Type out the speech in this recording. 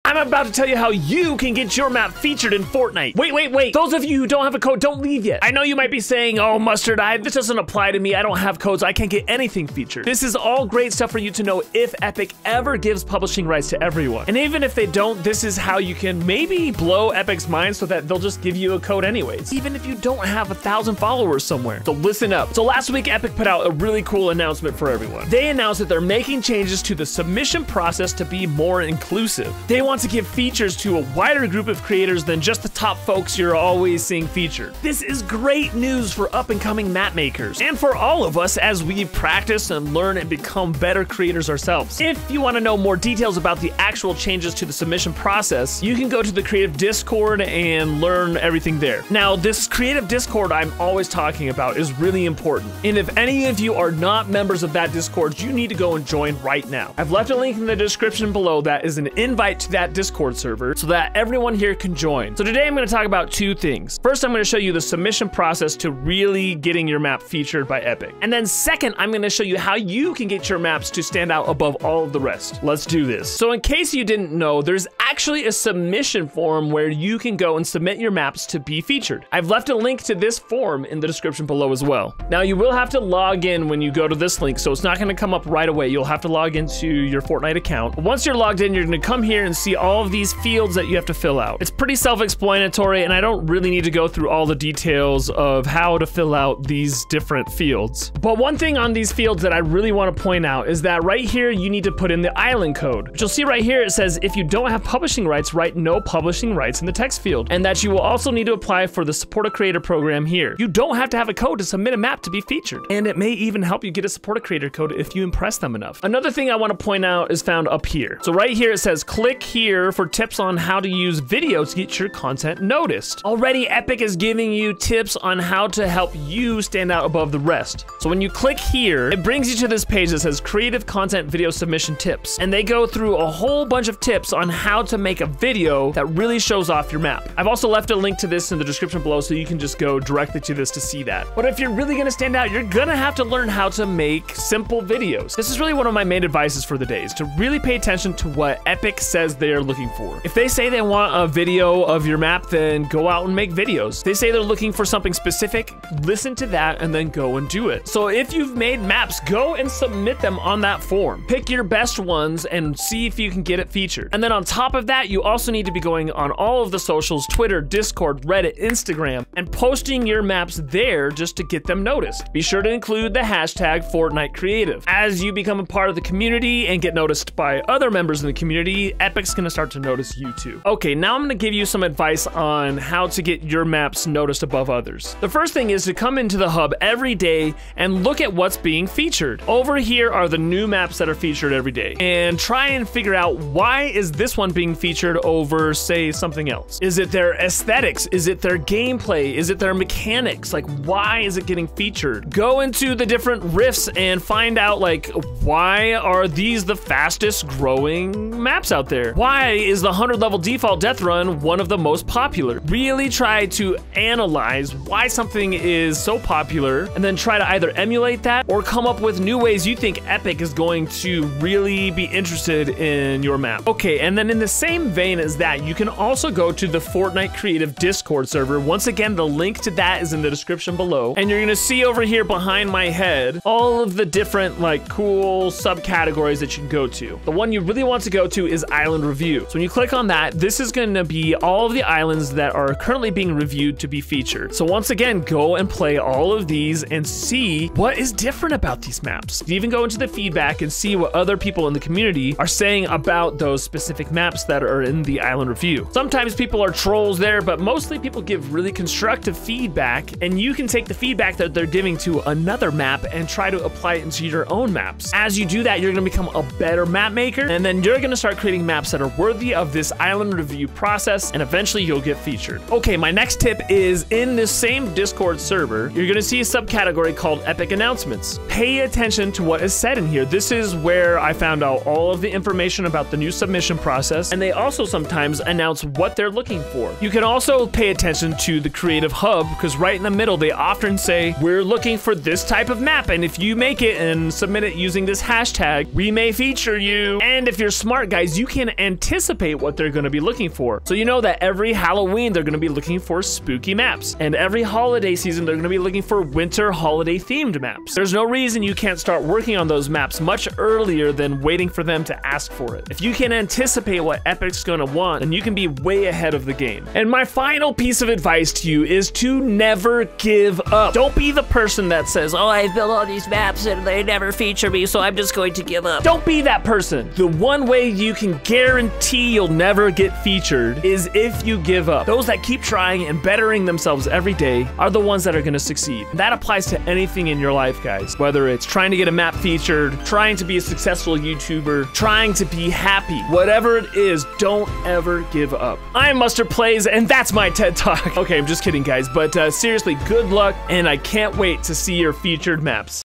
I'm about to tell you how you can get your map featured in Fortnite. Wait. Those of you who don't have a code, don't leave yet. I know you might be saying, oh, Mustard, this doesn't apply to me. I don't have codes. I can't get anything featured. This is all great stuff for you to know if Epic ever gives publishing rights to everyone. And even if they don't, this is how you can maybe blow Epic's mind so that they'll just give you a code anyways, even if you don't have 1,000 followers somewhere. So listen up. So last week, Epic put out a really cool announcement for everyone. They announced that they're making changes to the submission process to be more inclusive. They want to give features to a wider group of creators than just the top folks you're always seeing featured. This is great news for up-and-coming map makers and for all of us as we practice and learn and become better creators ourselves. If you want to know more details about the actual changes to the submission process, you can go to the Creative Discord and learn everything there. Now, this Creative Discord I'm always talking about is really important. And if any of you are not members of that Discord, you need to go and join right now. I've left a link in the description below that is an invite to that Discord server so that everyone here can join. So today I'm going to talk about two things. First, I'm going to show you the submission process to really getting your map featured by Epic. And then second, I'm going to show you how you can get your maps to stand out above all of the rest. Let's do this. So in case you didn't know, there's actually a submission form where you can go and submit your maps to be featured. I've left a link to this form in the description below as well. Now you will have to log in when you go to this link, so it's not going to come up right away. You'll have to log into your Fortnite account. Once you're logged in, you're going to come here and see all of these fields that you have to fill out. It's pretty self-explanatory, and I don't really need to go through all the details of how to fill out these different fields. But one thing on these fields that I really want to point out is that right here, you need to put in the island code. But you'll see right here, it says if you don't have publishing rights, write no publishing rights in the text field, and that you will also need to apply for the Support a Creator program here. You don't have to have a code to submit a map to be featured, and it may even help you get a Support a Creator code if you impress them enough. Another thing I want to point out is found up here. So right here, it says click here for tips on how to use video to get your content noticed. Already, Epic is giving you tips on how to help you stand out above the rest. So when you click here, it brings you to this page that says creative content video submission tips, and they go through a whole bunch of tips on how to make a video that really shows off your map. I've also left a link to this in the description below, so you can just go directly to this to see that. But if you're really gonna stand out, you're gonna have to learn how to make simple videos. This is really one of my main advices for the day, is to really pay attention to what Epic says they're looking for. If they say they want a video of your map, then go out and make videos. They say they're looking for something specific, listen to that, and then go and do it. So if you've made maps, go and submit them on that form. Pick your best ones and see if you can get it featured. And then on top of that, you also need to be going on all of the socials, Twitter, Discord, Reddit, Instagram, and posting your maps there just to get them noticed. Be sure to include the hashtag Fortnite Creative. As you become a part of the community and get noticed by other members in the community, Epic's gonna start to notice you too. Okay, now I'm gonna give you some advice on how to get your maps noticed above others. The first thing is to come into the hub every day and look at what's being featured. Over here are the new maps that are featured every day, and try and figure out why is this one being featured over, say, something else. Is it their aesthetics? Is it their gameplay? Is it their mechanics? Like, why is it getting featured? Go into the different rifts and find out, like, why are these the fastest growing maps out there? Why is the 100 level default death run one of the most popular? Really try to analyze why something is so popular, and then try to either emulate that or come up with new ways you think Epic is going to really be interested in your map. Okay, and then in the same vein as that, you can also go to the Fortnite Creative Discord server. Once again, the link to that is in the description below, and you're gonna see over here behind my head all of the different, like, cool subcategories that you can go to. The one you really want to go to is Island Review. So when you click on that, this is gonna be all of the islands that are currently being reviewed to be featured. So once again, go and play all of these and see what is different about these maps. You can even go into the feedback and see what other people in the community are saying about those specific maps that are in the Island Review. Sometimes people are trolls there, but mostly people give really constructive feedback, and you can take the feedback that they're giving to another map and try to apply it into your own maps. As you do that, you're gonna become a better map maker, and then you're gonna start creating maps that are worthy of this Island Review process, and eventually you'll get featured. Okay, my next tip is in this same Discord server, you're gonna see a subcategory called Epic Announcements. Pay attention to what is said in here. This is where I found out all of the information about the new submission process, and and they also sometimes announce what they're looking for. You can also pay attention to the creative hub, because right in the middle, they often say, we're looking for this type of map, and if you make it and submit it using this hashtag, we may feature you. And if you're smart, guys, you can anticipate what they're gonna be looking for. So you know that every Halloween, they're gonna be looking for spooky maps, and every holiday season, they're gonna be looking for winter holiday themed maps. There's no reason you can't start working on those maps much earlier than waiting for them to ask for it. If you can anticipate what Epic's gonna want, then you can be way ahead of the game. And my final piece of advice to you is to never give up. Don't be the person that says, oh, I built all these maps and they never feature me, so I'm just going to give up. Don't be that person. The one way you can guarantee you'll never get featured is if you give up. Those that keep trying and bettering themselves every day are the ones that are gonna succeed. That applies to anything in your life, guys. Whether it's trying to get a map featured, trying to be a successful YouTuber, trying to be happy, whatever it is, don't ever give up. I'm Mustard Plays, and that's my TED Talk. Okay, I'm just kidding, guys, but seriously, good luck, and I can't wait to see your featured maps.